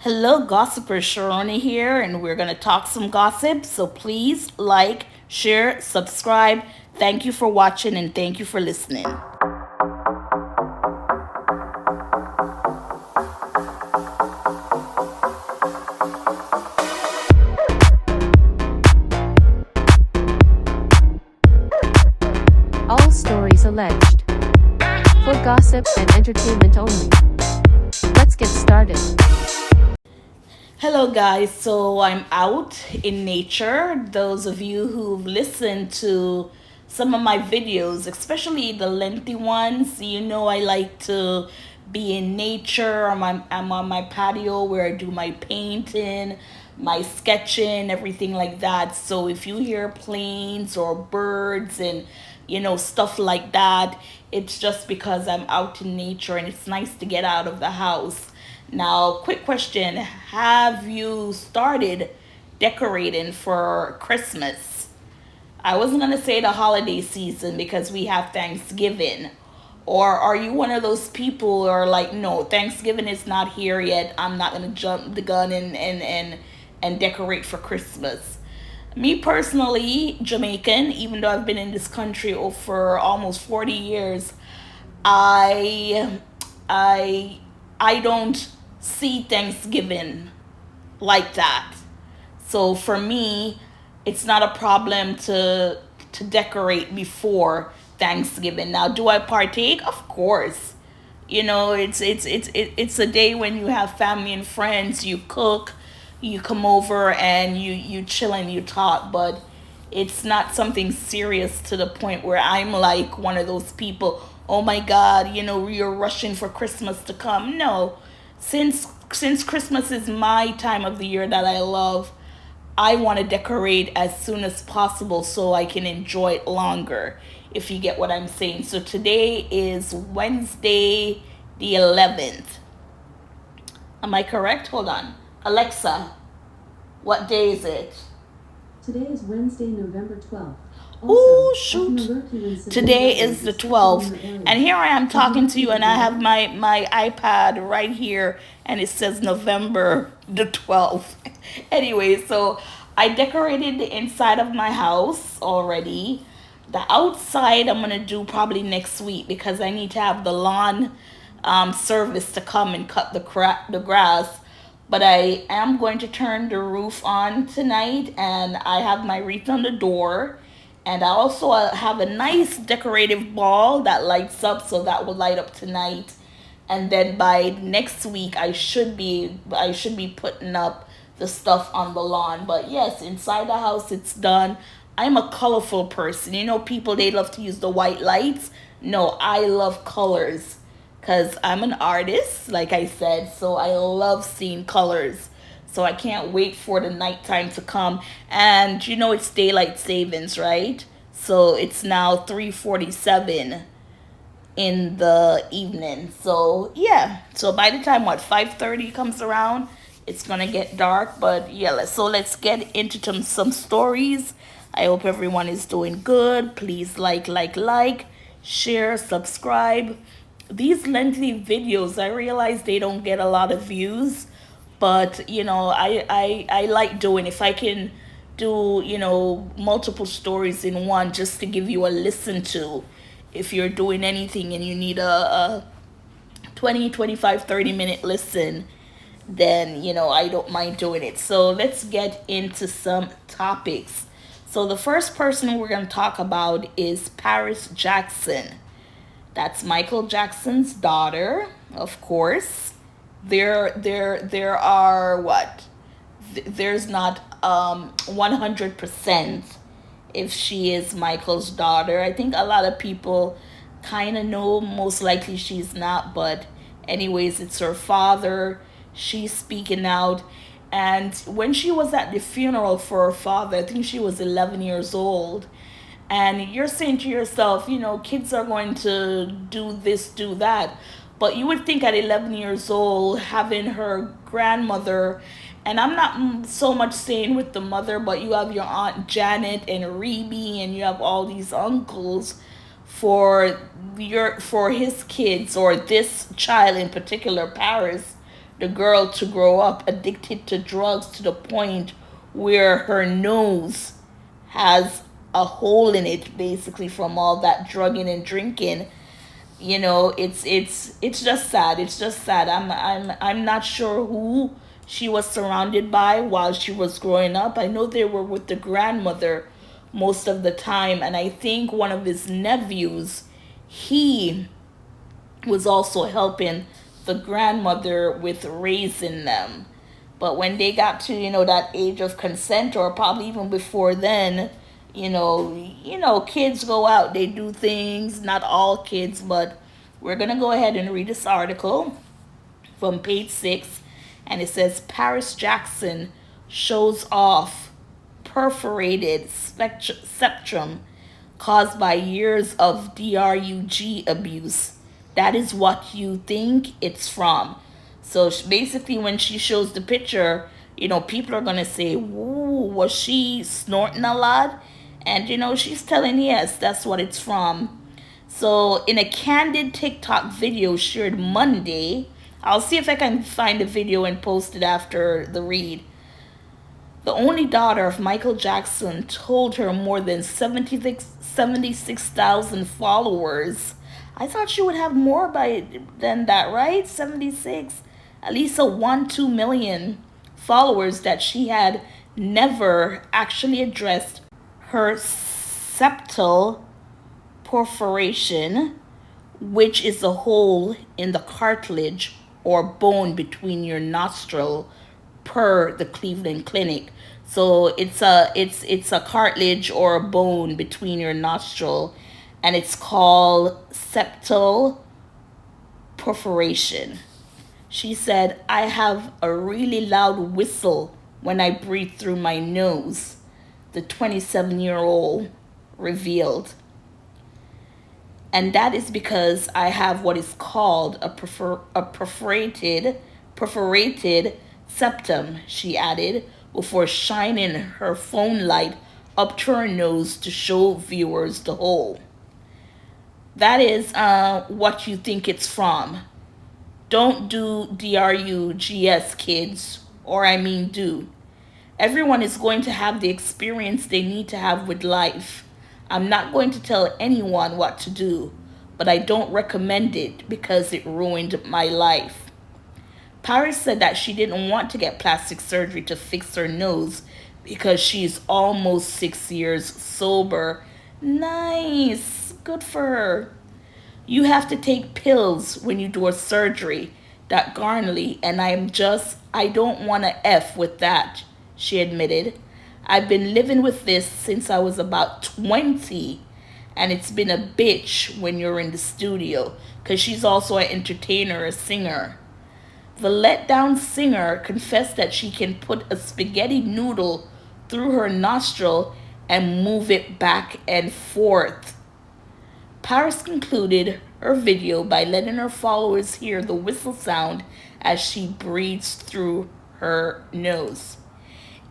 Hello, gossiper Sharoni here, and we're going to talk some gossip. So please like, share, subscribe. Thank you for watching and thank you for listening. All stories alleged. For gossip and entertainment only. Let's get started. Hello, guys. So I'm out in nature. Those of you who've listened to some of my videos, especially the lengthy ones, you know I like to be in nature. I'm on my patio where I do my painting, my sketching, everything like that. So if you hear planes or birds and stuff like that, it's just because I'm out in nature and it's nice to get out of the house. Now, quick question. Have you started decorating for Christmas? I wasn't going to say the holiday season because we have Thanksgiving. Or are you one of those people who are like, no, Thanksgiving is not here yet. I'm not going to jump the gun and decorate for Christmas. Me personally, Jamaican, even though I've been in this country for almost 40 years, I I I don't see Thanksgiving like that. So for me, it's not a problem to decorate before Thanksgiving. Now, do I partake? Of course. It's a day when you have family and friends, you cook, you come over and you chill and you talk, but it's not something serious to the point where I'm like one of those people, oh my God, you're rushing for Christmas to come. No. Since Christmas is my time of the year that I love, I want to decorate as soon as possible so I can enjoy it longer, if you get what I'm saying. So today is Wednesday the 11th. Am I correct? Hold on. Alexa, what day is it? Today is Wednesday, November 12th. Oh, shoot. Today is the 12th. And here I am talking to you, and I have my iPad right here, and it says November the 12th. Anyway, so I decorated the inside of my house already. The outside, I'm going to do probably next week because I need to have the lawn service to come and cut the grass. But I am going to turn the roof on tonight, and I have my wreath on the door. And I also have a nice decorative ball that lights up, so that will light up tonight. And then by next week, I should be putting up the stuff on the lawn. But yes, inside the house, it's done. I'm a colorful person. People, they love to use the white lights. No, I love colors because I'm an artist, like I said, so I love seeing colors. So I can't wait for the nighttime to come. And it's daylight savings, right? So it's now 3:47 in the evening. So yeah. So by the time 5:30 comes around, it's gonna get dark. But yeah, let's get into some stories. I hope everyone is doing good. Please like, share, subscribe. These lengthy videos, I realize they don't get a lot of views, but I like doing, if I can do multiple stories in one, just to give you a listen to. If you're doing anything and you need a 20, 25, 30 minute listen, then I don't mind doing it. So let's get into some topics. So the first person we're going to talk about is Paris Jackson. That's Michael Jackson's daughter, of course. There are what? There's not 100% if she is Michael's daughter. I think a lot of people kind of know. Most likely she's not, but anyways, it's her father. She's speaking out. And when she was at the funeral for her father, I think she was 11 years old. And you're saying to yourself, kids are going to do this, do that. But you would think at 11 years old, having her grandmother, and I'm not so much saying with the mother, but you have your Aunt Janet and Rebe, and you have all these uncles for his kids, or this child in particular, Paris, the girl to grow up addicted to drugs to the point where her nose has a hole in it, basically, from all that drugging and drinking. It's just sad. It's just sad. I'm not sure who she was surrounded by while she was growing up. I know they were with the grandmother most of the time, and I think one of his nephews, he was also helping the grandmother with raising them. But when they got to, that age of consent, or probably even before then, kids go out, they do things, not all kids, but we're going to go ahead and read this article from page 6. And it says, Paris Jackson shows off perforated septum caused by years of drug abuse. That is what you think it's from. So basically, when she shows the picture, people are going to say, "Ooh, was she snorting a lot?" And, she's telling, yes, that's what it's from. So in a candid TikTok video shared Monday, I'll see if I can find the video and post it after the read. The only daughter of Michael Jackson told her more than 76,000 followers. I thought she would have more than that, right? 76. At least a 2 million followers, that she had never actually addressed her septal perforation, which is a hole in the cartilage or bone between your nostril, per the Cleveland Clinic. So it's a cartilage or a bone between your nostril, and it's called septal perforation. She said, I have a really loud whistle when I breathe through my nose, the 27-year-old revealed. And that is because I have what is called a perforated septum, she added, before shining her phone light up to her nose to show viewers the hole. That is what you think it's from. Don't do drugs, kids, or do. Everyone is going to have the experience they need to have with life. I'm not going to tell anyone what to do, but I don't recommend it because it ruined my life. Paris said that she didn't want to get plastic surgery to fix her nose because she's almost 6 years sober. Nice. Good for her. You have to take pills when you do a surgery, that Garnley, and I don't want to F with that, she admitted. I've been living with this since I was about 20, and it's been a bitch when you're in the studio, because she's also an entertainer, a singer. The letdown singer confessed that she can put a spaghetti noodle through her nostril and move it back and forth. Paris concluded her video by letting her followers hear the whistle sound as she breathes through her nose.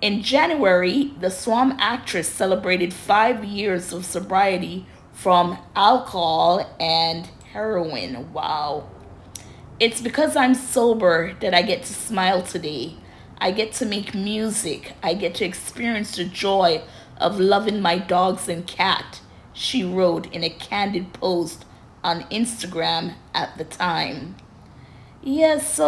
In January, the Swan actress celebrated 5 years of sobriety from alcohol and heroin. Wow. It's because I'm sober that I get to smile today. I get to make music. I get to experience the joy of loving my dogs and cat, she wrote in a candid post on Instagram at the time. Yes,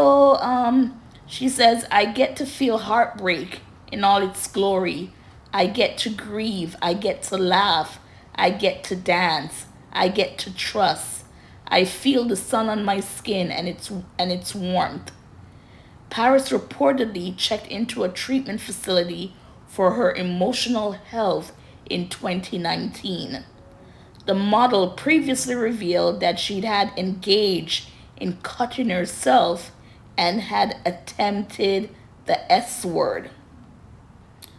she says, I get to feel heartbreak in all its glory. I get to grieve. I get to laugh. I get to dance. I get to trust. I feel the sun on my skin and its warmth. Paris reportedly checked into a treatment facility for her emotional health in 2019. The model previously revealed that she'd had engaged in cutting herself and had attempted the S word.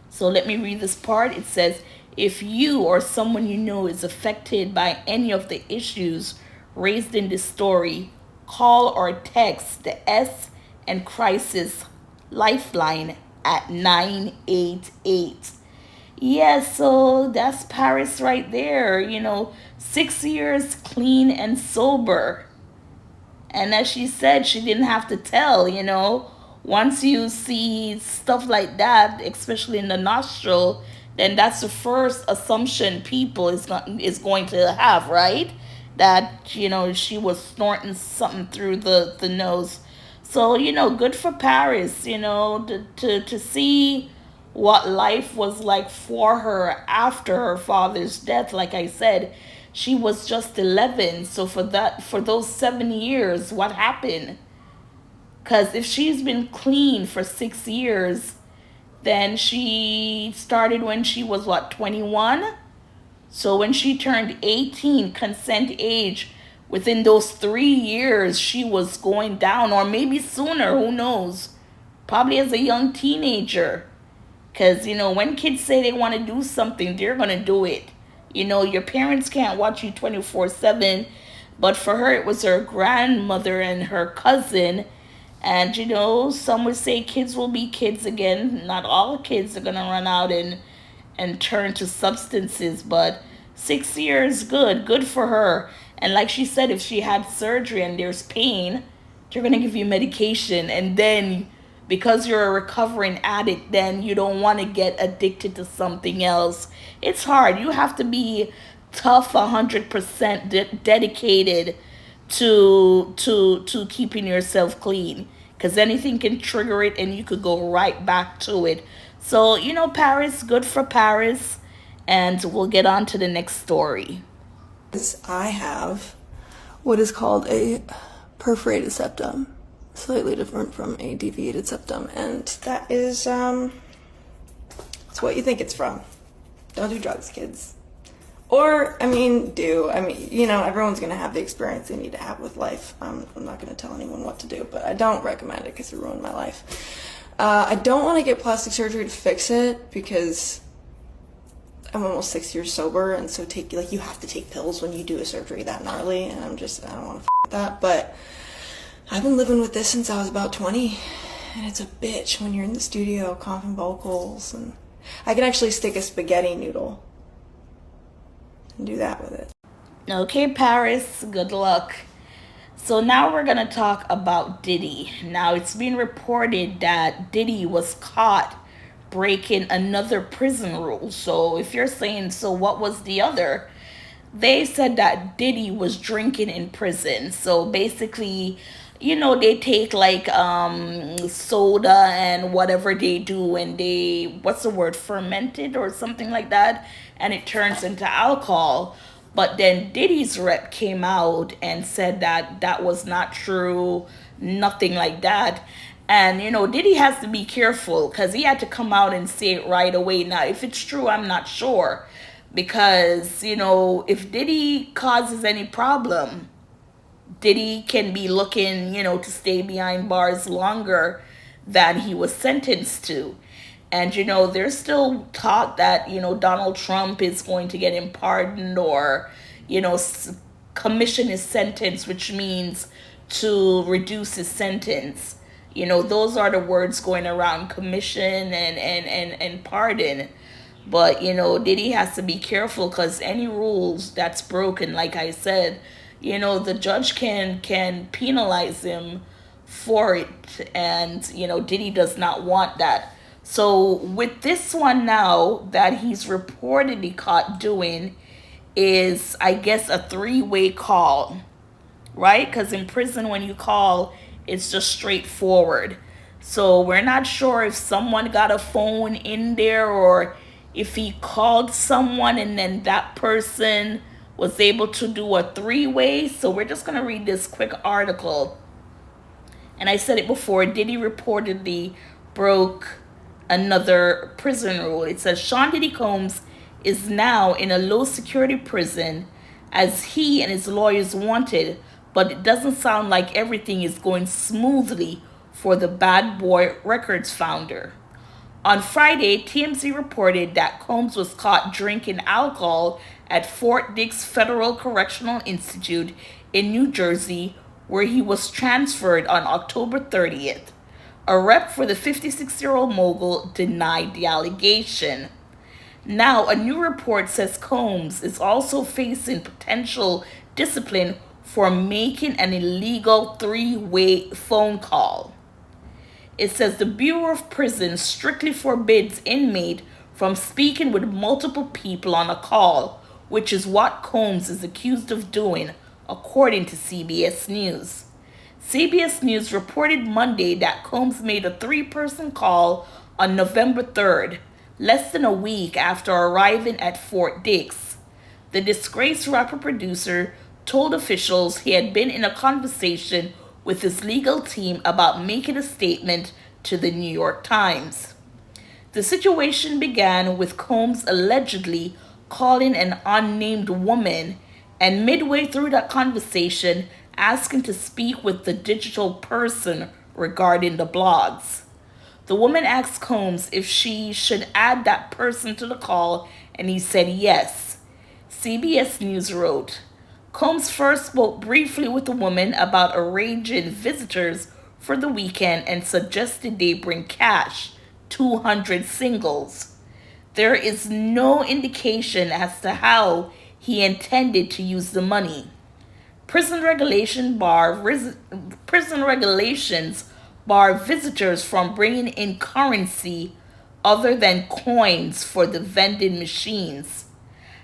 So let me read this part. It says, if you or someone you know is affected by any of the issues raised in this story, call or text the S and Crisis Lifeline at 988. Yes, so that's Paris right there, 6 years clean and sober. And as she said, she didn't have to tell, Once you see stuff like that, especially in the nostril, then that's the first assumption people is going to have, right? That, she was snorting something through the nose. So, good for Paris, to see what life was like for her after her father's death. Like I said, she was just 11. So for those 7 years, what happened? Because if she's been clean for 6 years, then she started when she was, what, 21? So when she turned 18, consent age, within those 3 years, she was going down, or maybe sooner, who knows? Probably as a young teenager. Because, when kids say they want to do something, they're going to do it. Your parents can't watch you 24/7. But for her, it was her grandmother and her cousin. And, some would say kids will be kids again. Not all kids are going to run out and turn to substances. But 6 years, good for her. And like she said, if she had surgery and there's pain, they're going to give you medication. And then because you're a recovering addict, then you don't want to get addicted to something else. It's hard. You have to be tough, 100% dedicated to keeping yourself clean, because anything can trigger it and you could go right back to it. So, Paris, good for Paris. And we'll get on to the next story. I have what is called a perforated septum, slightly different from a deviated septum, and that is it's what you think it's from. Don't do drugs, kids. Or, do. Everyone's going to have the experience they need to have with life. I'm not going to tell anyone what to do, but I don't recommend it because it ruined my life. I don't want to get plastic surgery to fix it because I'm almost 6 years sober, and so you have to take pills when you do a surgery that gnarly, and I don't want to with that, but I've been living with this since I was about 20, and it's a bitch when you're in the studio coughing vocals, and I can actually stick a spaghetti noodle and do that with it. Okay, Paris, good luck. So now we're going to talk about Diddy. Now, it's been reported that Diddy was caught breaking another prison rule. So if you're saying, so what was the other? They said that Diddy was drinking in prison. So basically, they take like soda and whatever they do, and ferment it or something like that, and it turns into alcohol. But then Diddy's rep came out and said that that was not true, nothing like that. And, Diddy has to be careful because he had to come out and say it right away. Now, if it's true, I'm not sure. Because, if Diddy causes any problem, Diddy can be looking, to stay behind bars longer than he was sentenced to. And, there's still talk that, Donald Trump is going to get him pardoned or, commission his sentence, which means to reduce his sentence. Those are the words going around, commission and pardon. But, Diddy has to be careful because any rules that's broken, like I said, the judge can penalize him for it. And, Diddy does not want that. So with this one now that he's reportedly caught doing is, I guess, a 3-way call, right? Because in prison, when you call, it's just straightforward. So we're not sure if someone got a phone in there or if he called someone and then that person was able to do a 3-way. So we're just going to read this quick article. And I said it before, Diddy reportedly broke another prison rule. It says Sean Diddy Combs is now in a low security prison as he and his lawyers wanted, but it doesn't sound like everything is going smoothly for the Bad Boy Records founder. On Friday, TMZ reported that Combs was caught drinking alcohol at Fort Dix Federal Correctional Institute in New Jersey, where he was transferred on October 30th. A rep for the 56-year-old mogul denied the allegation. Now, a new report says Combs is also facing potential discipline for making an illegal three-way phone call. It says the Bureau of Prisons strictly forbids inmate from speaking with multiple people on a call, which is what Combs is accused of doing, according to CBS News. CBS News reported Monday that Combs made a three-person call on November 3rd, less than a week after arriving at Fort Dix. The disgraced rapper producer told officials he had been in a conversation with his legal team about making a statement to the New York Times. The situation began with Combs allegedly calling an unnamed woman and midway through that conversation asking to speak with the digital person regarding the blogs. The woman asked Combs if she should add that person to the call, and he said yes. CBS News wrote, Combs first spoke briefly with the woman about arranging visitors for the weekend and suggested they bring cash, 200 singles. There is no indication as to how he intended to use the money. Prison regulations bar visitors from bringing in currency other than coins for the vending machines.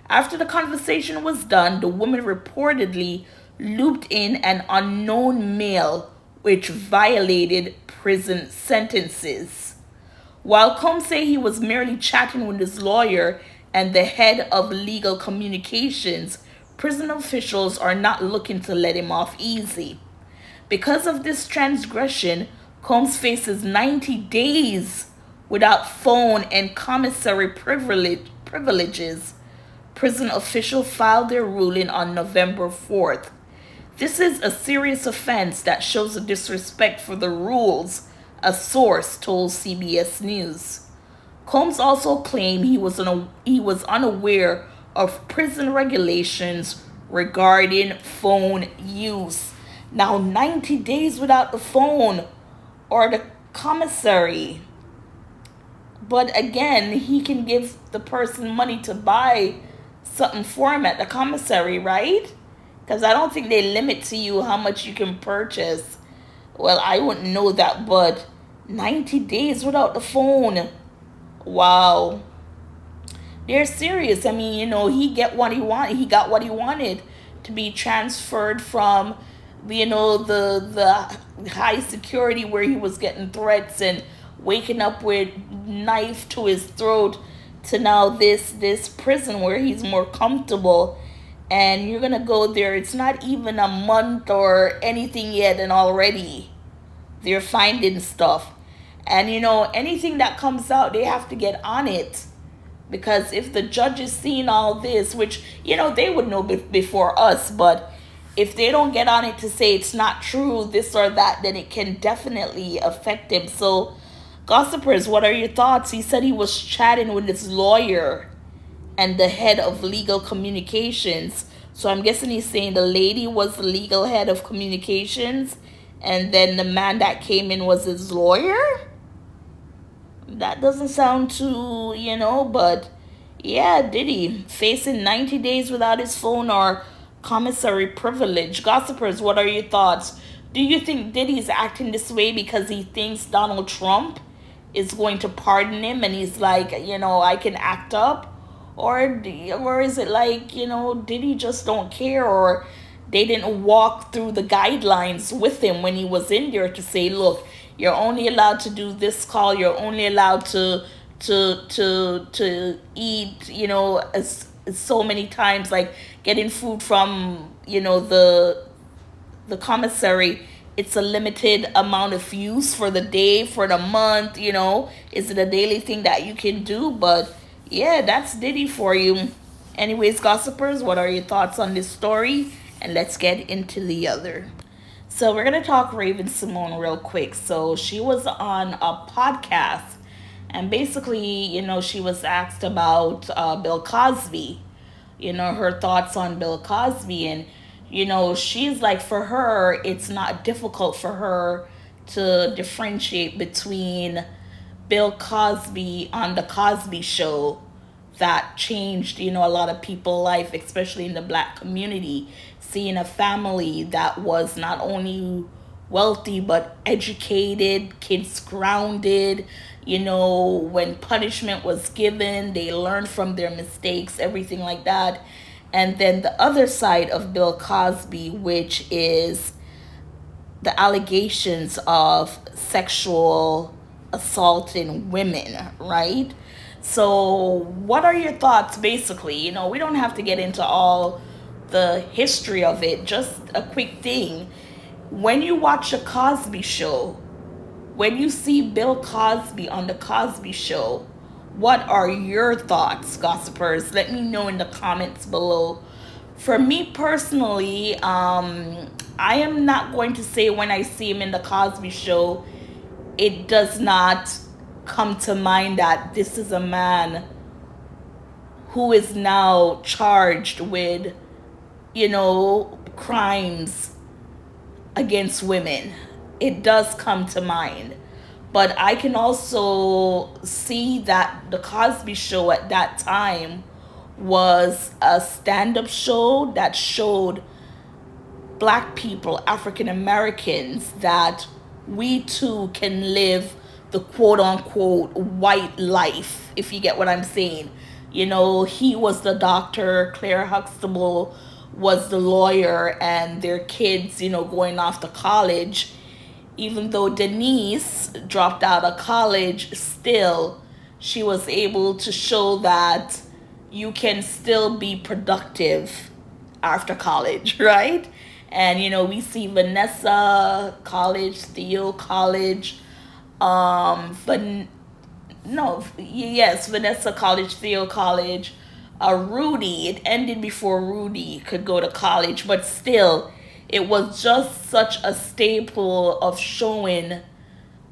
After the conversation was done, the woman reportedly looped in an unknown male, which violated prison sentences. While Combs said he was merely chatting with his lawyer and the head of legal communications, prison officials are not looking to let him off easy. Because of this transgression, Combs faces 90 days without phone and commissary privileges. Prison officials filed their ruling on November 4th. This is a serious offense that shows a disrespect for the rules, a source told CBS News. Combs also claimed he was unaware of prison regulations regarding phone use. Now, 90 days without the phone or the commissary. But again, he can give the person money to buy something for him at the commissary, right? Because I don't think they limit to you how much you can purchase. Well, I wouldn't know that, but 90 days without the phone. Wow. They're serious. I mean, he got what he wanted to be transferred from, the high security where he was getting threats and waking up with knife to his throat to now this prison where he's more comfortable. And you're going to go there. It's not even a month or anything yet, and already they're finding stuff. And, anything that comes out, they have to get on it. Because if the judge is seeing all this, which, they would know before us, but if they don't get on it to say it's not true, this or that, then it can definitely affect him. So, gossipers, what are your thoughts? He said he was chatting with his lawyer and the head of legal communications. So I'm guessing he's saying the lady was the legal head of communications, and then the man that came in was his lawyer? That doesn't sound too, but yeah, Diddy facing 90 days without his phone or commissary privilege. Gossipers, what are your thoughts? Do you think Diddy's acting this way because he thinks Donald Trump is going to pardon him and he's like, I can act up? Or is it like, Diddy just don't care, or they didn't walk through the guidelines with him when he was in there to say, look, you're only allowed to do this call, you're only allowed to eat, as so many times, like getting food from, the commissary. It's a limited amount of use for the day, for the month, Is it a daily thing that you can do? But yeah, that's Diddy for you. Anyways, gossipers, what are your thoughts on this story? And let's get into the other. So we're going to talk Symone real quick. So she was on a podcast, and basically, she was asked about Bill Cosby, her thoughts on Bill Cosby. And, she's like, for her, it's not difficult for her to differentiate between Bill Cosby on the Cosby Show that changed, a lot of people's life, especially in the black community. Seeing a family that was not only wealthy but educated, kids grounded, when punishment was given, they learned from their mistakes, everything like that. And then the other side of Bill Cosby, which is the allegations of sexual assaulting women, right? So, what are your thoughts basically? We don't have to get into all the history of it, just a quick thing. When you watch a Cosby show, when you see Bill Cosby on the Cosby show, what are your thoughts, gossipers? Let me know in the comments below. For me personally, I am not going to say when I see him in the Cosby show, it does not come to mind that this is a man who is now charged with, crimes against women. It does come to mind. But I can also see that the Cosby Show at that time was a stand-up show that showed black people, African Americans, that we too can live the quote-unquote white life, if you get what I'm saying. He was the doctor, Claire Huxtable was the lawyer, and their kids, going off to college. Even though Denise dropped out of college, still she was able to show that you can still be productive after college, right? And we see Vanessa college, Theo college, Vanessa college, Theo college, Rudy. It ended before Rudy could go to college, but still, it was just such a staple of showing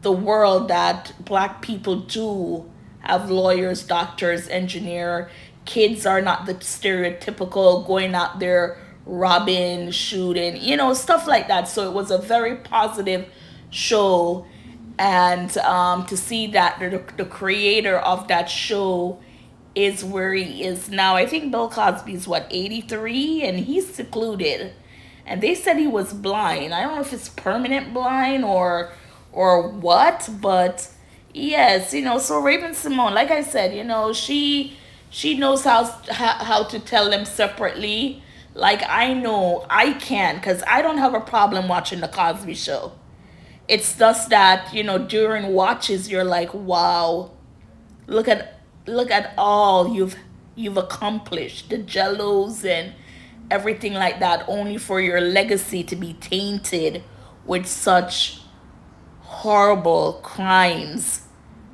the world that black people do have lawyers, doctors, engineer. Kids are not the stereotypical going out there robbing, shooting, stuff like that. So it was a very positive show. And to see that the creator of that show is where he is now. I think Bill Cosby's 83, and he's secluded. And they said he was blind. I don't know if it's permanent blind or what, but yes, so Raven Symone, like I said, she knows how to tell them separately. Like I know I can, because I don't have a problem watching the Cosby Show. It's just that, during watches you're like, wow, look at all you've accomplished, the jellos and everything like that, only for your legacy to be tainted with such horrible crimes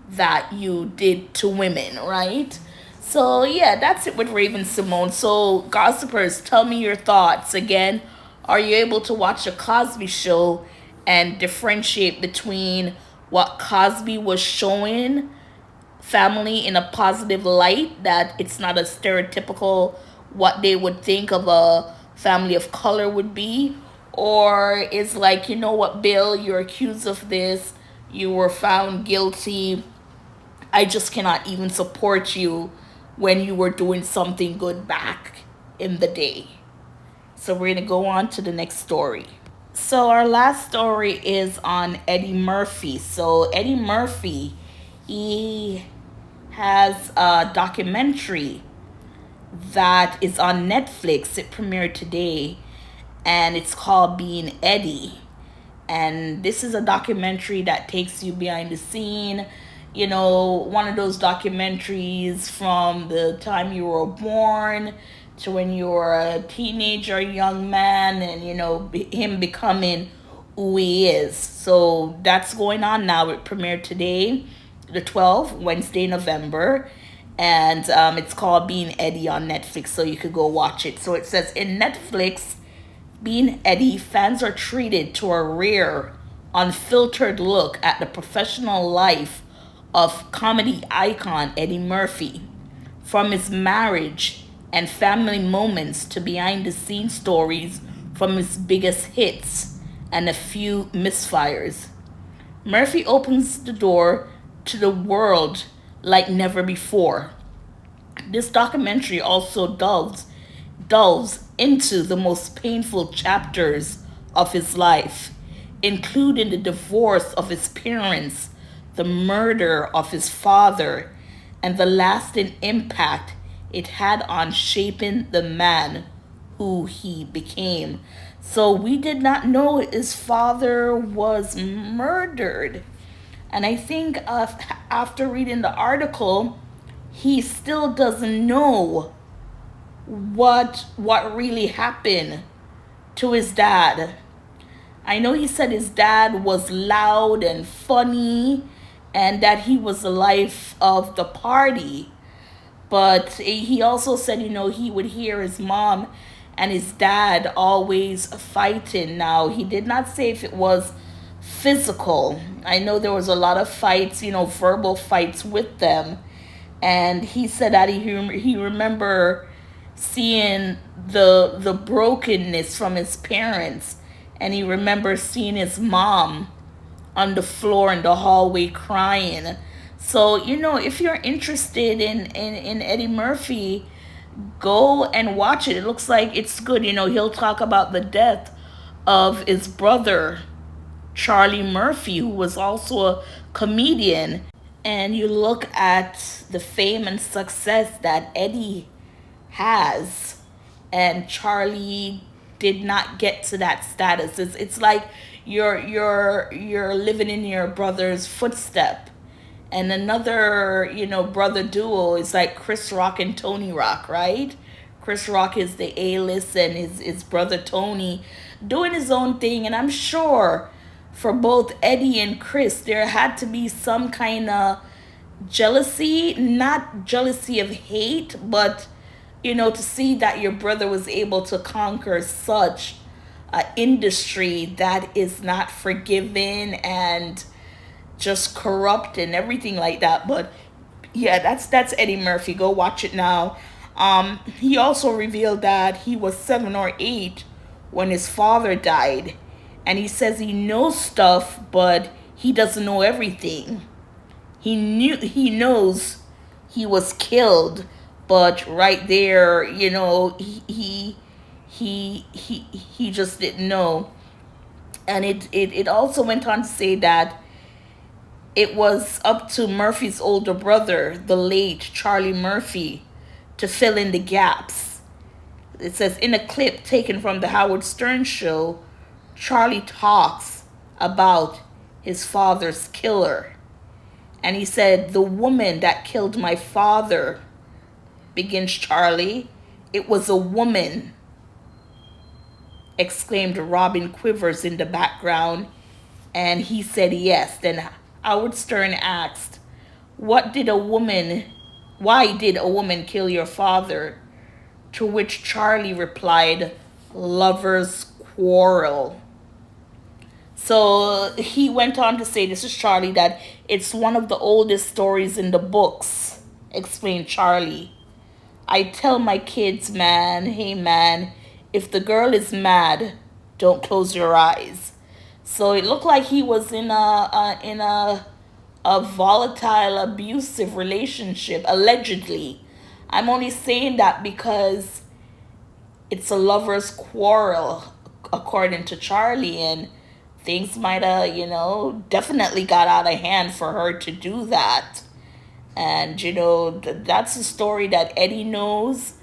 that you did to women, right? So yeah, that's it with Raven Symone. So gossipers, tell me your thoughts. Again, are you able to watch a Cosby Show and differentiate between what Cosby was showing family in a positive light, that it's not a stereotypical what they would think of a family of color would be, or is like, what, Bill, you're accused of this, you were found guilty, I just cannot even support you when you were doing something good back in the day. So we're going to go on to the next story. So our last story is on Eddie Murphy. So Eddie Murphy, he has a documentary that is on Netflix. It premiered today, and it's called Being Eddie. And this is a documentary that takes you behind the scene, one of those documentaries from the time you were born to when you were a teenager, young man, and him becoming who he is. So that's going on now. It premiered today, the 12th, Wednesday, November. And it's called Being Eddie on Netflix, so you could go watch it. So it says, in Netflix, Being Eddie, fans are treated to a rare, unfiltered look at the professional life of comedy icon Eddie Murphy. From his marriage and family moments to behind-the-scenes stories from his biggest hits and a few misfires. Murphy opens the door to the world like never before. This documentary also delves into the most painful chapters of his life, including the divorce of his parents, the murder of his father, and the lasting impact it had on shaping the man who he became. So we did not know his father was murdered. And I think after reading the article, he still doesn't know what really happened to his dad. I know he said his dad was loud and funny and that he was the life of the party. But he also said, he would hear his mom and his dad always fighting. Now, he did not say if it was physical. I know there was a lot of fights, verbal fights with them. And he said that he remember seeing the brokenness from his parents, and he remembers seeing his mom on the floor in the hallway crying. So if you're interested in Eddie Murphy, go and watch it. It looks like it's good. He'll talk about the death of his brother Charlie Murphy, who was also a comedian. And you look at the fame and success that Eddie has, and Charlie did not get to that status. It's like you're living in your brother's footstep. And another, brother duo is like Chris Rock and Tony Rock, right? Chris Rock is the A-list, and his brother Tony doing his own thing. And I'm sure for both Eddie and Chris, there had to be some kind of jealousy, not jealousy of hate, but to see that your brother was able to conquer such an industry that is not forgiving and just corrupt and everything like that. But yeah, that's Eddie Murphy. Go watch it now. He also revealed that he was 7 or 8 when his father died, and he says he knows stuff, but he doesn't know everything. He knows he was killed, but right there, he just didn't know. And it also went on to say that it was up to Murphy's older brother, the late Charlie Murphy, to fill in the gaps. It says in a clip taken from the Howard Stern show, Charlie talks about his father's killer. And he said, "The woman that killed my father," begins Charlie. "It was a woman," exclaimed Robin Quivers in the background. And he said yes. Then Howard Stern asked, why did a woman kill your father? To which Charlie replied, "Lovers quarrel." So he went on to say, this is Charlie, that it's one of the oldest stories in the books, explained Charlie. "I tell my kids, man, hey man, if the girl is mad, don't close your eyes." So it looked like he was in a volatile, abusive relationship, allegedly. I'm only saying that because it's a lover's quarrel, according to Charlie, and things might have, definitely got out of hand for her to do that. And, that's a story that Eddie knows.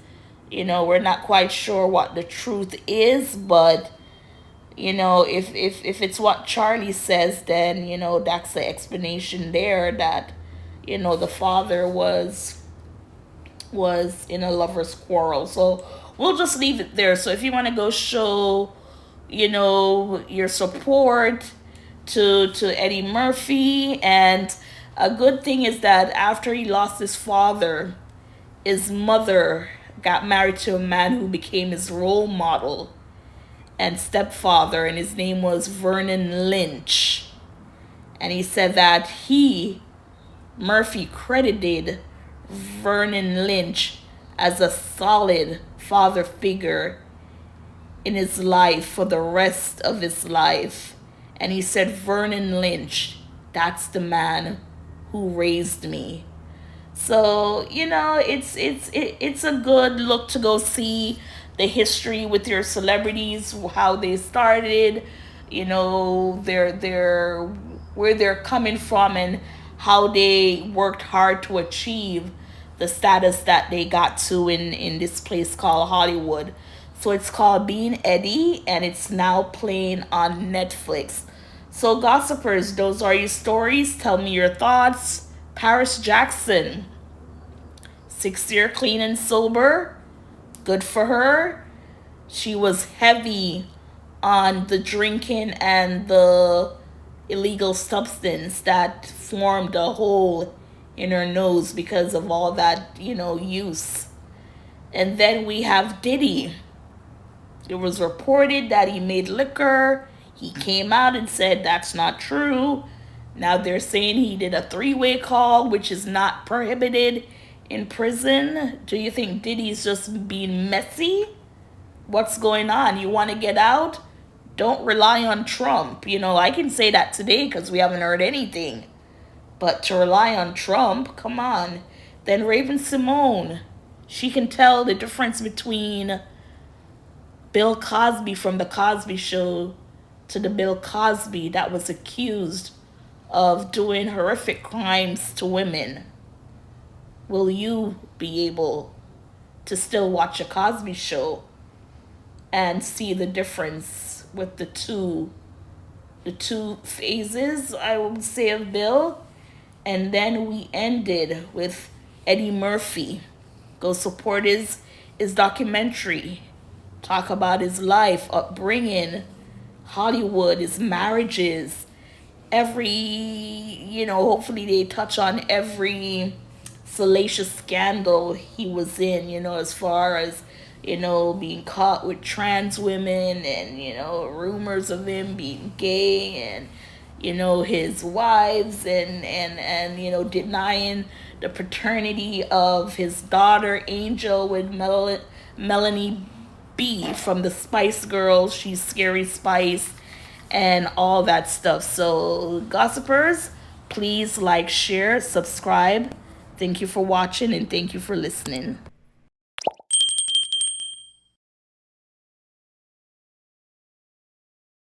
We're not quite sure what the truth is, but, if it's what Charlie says, then, that's the explanation there, that, the father was in a lover's quarrel. So we'll just leave it there. So if you want to go show, your support to Eddie Murphy. And a good thing is that after he lost his father, his mother got married to a man who became his role model and stepfather, and his name was Vernon Lynch. And he said that Murphy, credited Vernon Lynch as a solid father figure in his life for the rest of his life. And he said, "Vernon Lynch, that's the man who raised me." So, it's a good look to go see the history with your celebrities, how they started, their where they're coming from, and how they worked hard to achieve the status that they got to in this place called Hollywood. So it's called Being Eddie, and it's now playing on Netflix. So, gossipers, those are your stories. Tell me your thoughts. Paris Jackson, 6 year clean and sober. Good for her. She was heavy on the drinking and the illegal substance that formed a hole in her nose because of all that, use. And then we have Diddy. It was reported that he made liquor. He came out and said that's not true. Now they're saying he did a three-way call, which is not prohibited in prison. Do you think Diddy's just being messy? What's going on? You want to get out? Don't rely on Trump. I can say that today because we haven't heard anything. But to rely on Trump, come on. Then Raven Symone, she can tell the difference between Bill Cosby from The Cosby Show to the Bill Cosby that was accused of doing horrific crimes to women. Will you be able to still watch a Cosby Show and see the difference with the two phases, I would say, of Bill? And then we ended with Eddie Murphy. Go support his documentary. Talk about his life, upbringing, Hollywood, his marriages, hopefully they touch on every salacious scandal he was in, as far as, being caught with trans women and, rumors of him being gay and, his wives and denying the paternity of his daughter Angel with Melanie B from the Spice Girls. She's Scary Spice and all that stuff. So, gossipers, please like, share, subscribe. Thank you for watching and thank you for listening.